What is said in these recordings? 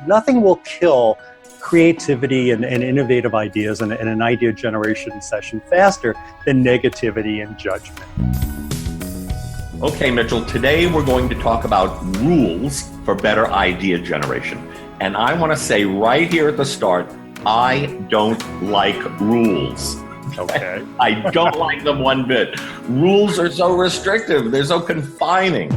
nothing will kill creativity and innovative ideas and an idea generation session faster than negativity and judgment. Okay, Mitchell, today we're going to talk about rules for better idea generation. And I want to say right here at the start, I don't like rules. Okay. I don't like them one bit. Rules are so restrictive. They're so confining.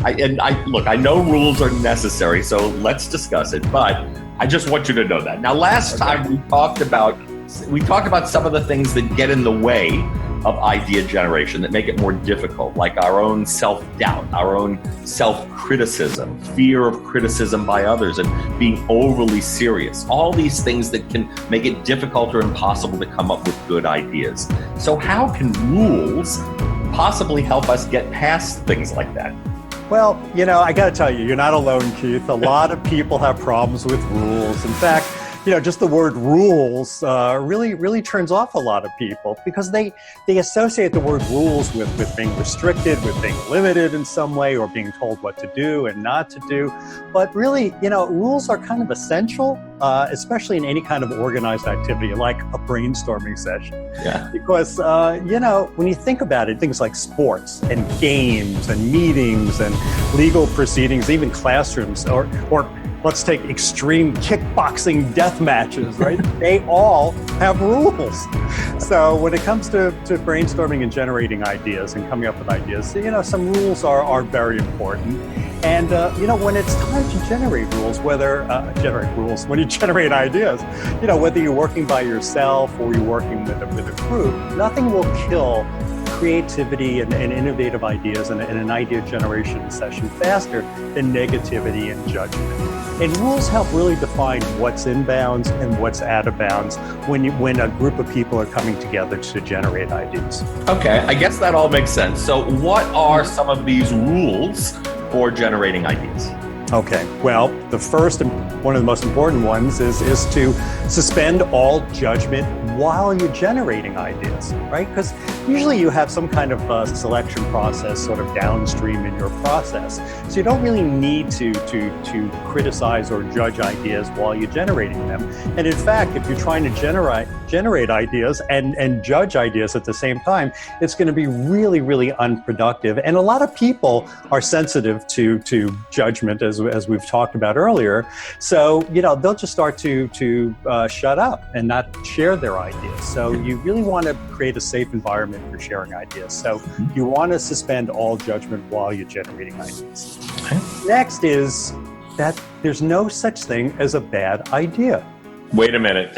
I know rules are necessary, so let's discuss it. But I just want you to know that. Now, last time we talked about some of the things that get in the way of idea generation, that make it more difficult, like our own self-doubt, our own self-criticism, fear of criticism by others, and being overly serious. All these things that can make it difficult or impossible to come up with good ideas. So how can rules possibly help us get past things like that? Well, I got to tell you, you're not alone, Keith. A lot of people have problems with rules. In fact, just the word rules really turns off a lot of people because they associate the word rules with being restricted, with being limited in some way, or being told what to do and not to do. But really, rules are kind of essential, especially in any kind of organized activity like a brainstorming session. Yeah. Because, when you think about it, things like sports and games and meetings and legal proceedings, even classrooms, or let's take extreme kickboxing death matches, right? They all have rules. So when it comes to brainstorming and generating ideas and coming up with ideas, some rules are very important. And, when it's time to generate rules, when you generate ideas, whether you're working by yourself or you're working with a group, nothing will kill creativity and innovative ideas and an idea generation session faster than negativity and judgment. And rules help really define what's in bounds and what's out of bounds when a group of people are coming together to generate ideas. Okay, I guess that all makes sense. So what are some of these rules for generating ideas? Okay, well, the first and one of the most important ones is to suspend all judgment while you're generating ideas, right? Because usually you have some kind of selection process sort of downstream in your process. So you don't really need to criticize or judge ideas while you're generating them. And in fact, if you're trying to generate ideas and judge ideas at the same time, it's going to be really, really unproductive. And a lot of people are sensitive to judgment, as we've talked about earlier. So, they'll just start to shut up and not share their ideas. So you really want to create a safe environment for sharing ideas. So you want to suspend all judgment while you're generating ideas. Okay. Next is that there's no such thing as a bad idea. Wait a minute.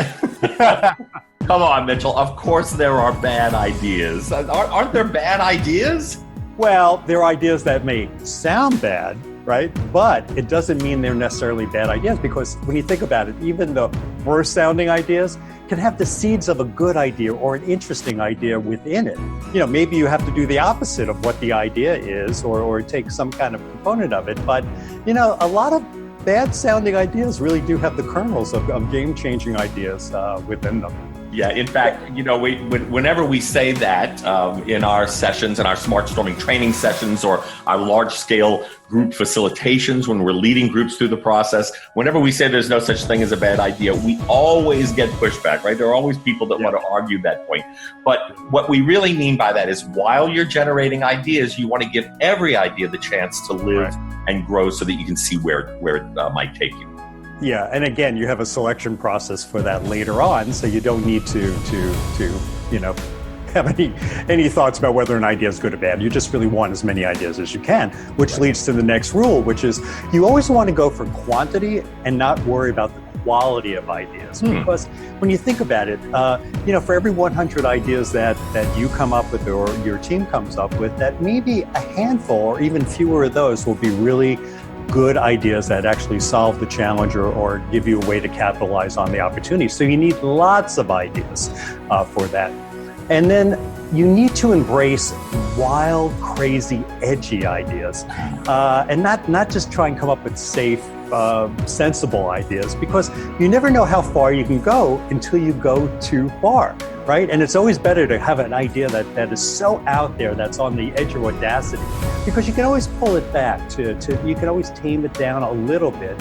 Come on, Mitchell. Of course there are bad ideas. Aren't there bad ideas? Well, there are ideas that may sound bad, right? But it doesn't mean they're necessarily bad ideas, because when you think about it, even the worst sounding ideas can have the seeds of a good idea or an interesting idea within it. Maybe you have to do the opposite of what the idea is, or take some kind of component of it. But, a lot of bad sounding ideas really do have the kernels of game-changing ideas within them. Yeah, in fact, whenever we say that in our sessions, in our Smart Storming training sessions, or our large-scale group facilitations, when we're leading groups through the process, whenever we say there's no such thing as a bad idea, we always get pushback, right? There are always people that want to argue that point. But what we really mean by that is, while you're generating ideas, you want to give every idea the chance to live and grow so that you can see where it might take you. Yeah, and again, you have a selection process for that later on, so you don't need to have any thoughts about whether an idea is good or bad. You just really want as many ideas as you can, which leads to the next rule, which is you always want to go for quantity and not worry about the quality of ideas. Because when you think about it, for every 100 ideas that you come up with or your team comes up with, that maybe a handful or even fewer of those will be really good ideas that actually solve the challenge or give you a way to capitalize on the opportunity. So you need lots of ideas for that. And then you need to embrace wild, crazy, edgy ideas, and not just try and come up with safe, sensible ideas, because you never know how far you can go until you go too far. right? And it's always better to have an idea that is so out there, that's on the edge of audacity, because you can always pull it back you can always tame it down a little bit,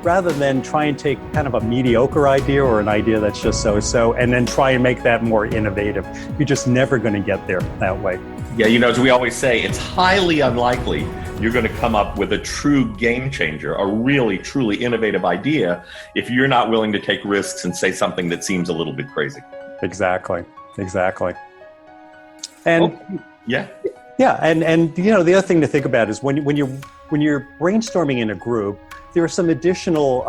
rather than try and take kind of a mediocre idea or an idea that's just so-so and then try and make that more innovative. You're just never going to get there that way. Yeah, as we always say, it's highly unlikely you're going to come up with a true game changer, a really, truly innovative idea, if you're not willing to take risks and say something that seems a little bit crazy. Exactly. And yeah. And the other thing to think about is when you're brainstorming in a group, there are some additional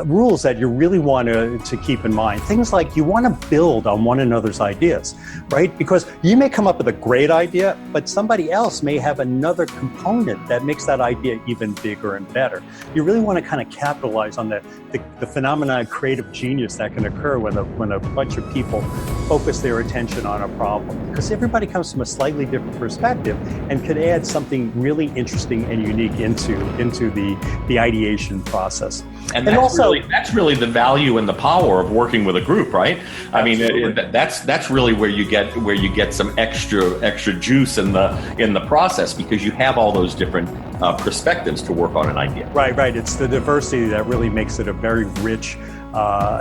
rules that you really want to keep in mind. Things like you want to build on one another's ideas, right? Because you may come up with a great idea, but somebody else may have another component that makes that idea even bigger and better. You really want to kind of capitalize on the phenomenon of creative genius that can occur when a bunch of people focus their attention on a problem. Because everybody comes from a slightly different perspective and could add something really interesting and unique into the ideation process. And that's really the value and the power of working with a group, right? Absolutely. I mean, that's really where you get some extra juice in the process, because you have all those different perspectives to work on an idea. Right. It's the diversity that really makes it a very rich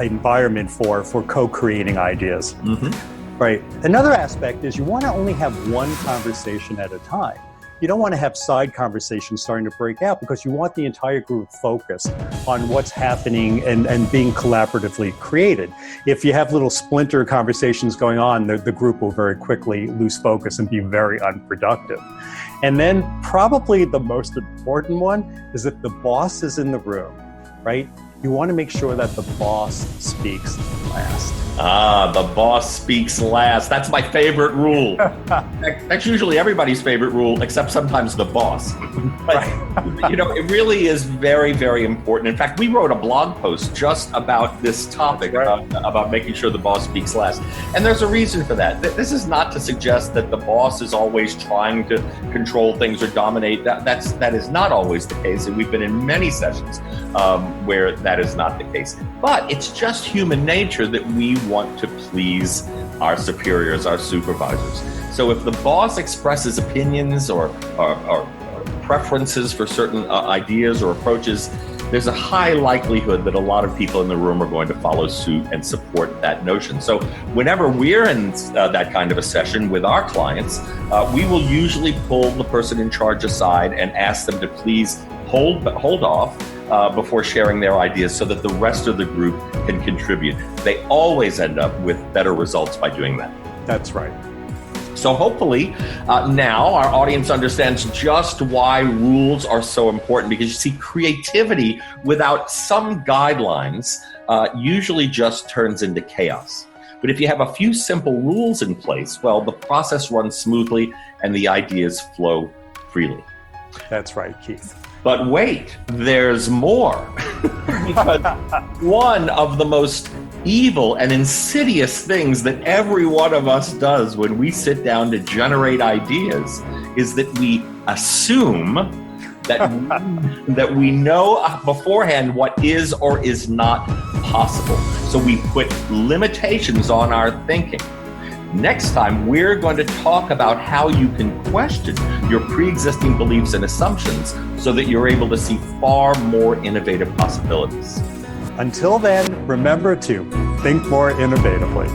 environment for co-creating ideas. Mm-hmm. Right. Another aspect is you want to only have one conversation at a time. You don't want to have side conversations starting to break out, because you want the entire group focused on what's happening and being collaboratively created. If you have little splinter conversations going on, the group will very quickly lose focus and be very unproductive. And then probably the most important one is if the boss is in the room, right? You want to make sure that the boss speaks last. The boss speaks last. That's my favorite rule. That's usually everybody's favorite rule, except sometimes the boss. But, it really is very, very important. In fact, we wrote a blog post just about this topic, about making sure the boss speaks last. And there's a reason for that. This is not to suggest that the boss is always trying to control things or dominate. That is not always the case. And we've been in many sessions where that is not the case. But it's just human nature that we want to please our superiors, our supervisors. So if the boss expresses opinions or preferences for certain ideas or approaches, there's a high likelihood that a lot of people in the room are going to follow suit and support that notion. So whenever we're in that kind of a session with our clients, we will usually pull the person in charge aside and ask them to please hold off before sharing their ideas, so that the rest of the group can contribute. They always end up with better results by doing that. That's right. So hopefully now our audience understands just why rules are so important, because you see, creativity without some guidelines usually just turns into chaos. But if you have a few simple rules in place, well, the process runs smoothly and the ideas flow freely. That's right, Keith. But wait, there's more. Because one of the most evil and insidious things that every one of us does when we sit down to generate ideas is that we assume that we know beforehand what is or is not possible. So we put limitations on our thinking. Next time, we're going to talk about how you can question your pre-existing beliefs and assumptions so that you're able to see far more innovative possibilities. Until then, remember to think more innovatively.